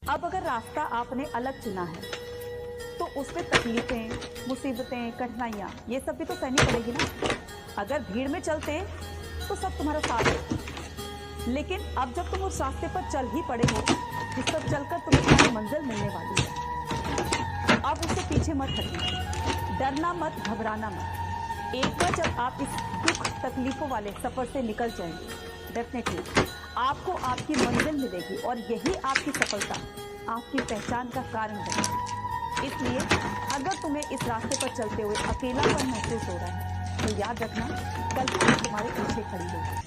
अब अगर रास्ता आपने अलग चुना है, तो उसमें तकलीफें, मुसीबतें, कठिनाइयाँ ये सब भी तो सहनी पड़ेगी ना। अगर भीड़ में चलते तो सब तुम्हारा साथ देते, लेकिन अब जब तुम उस रास्ते पर चल ही पड़े हो जिस पर चलकर तुम्हें तुम्हारी मंजिल मिलने वाली है, अब उससे पीछे मत हटना, डरना मत, घबराना मत। एक बार जब आप इस दुख तकलीफों वाले सफर से निकल जाएंगे, डेफिनेटली आपको आपकी मंजिल मिलेगी और यही आपकी सफलता, आपकी पहचान का कारण बनेगी। इसलिए अगर तुम्हें इस रास्ते पर चलते हुए अकेलापन महसूस हो रहा है, तो याद रखना, कल तुम्हारे पीछे खड़ी होगी।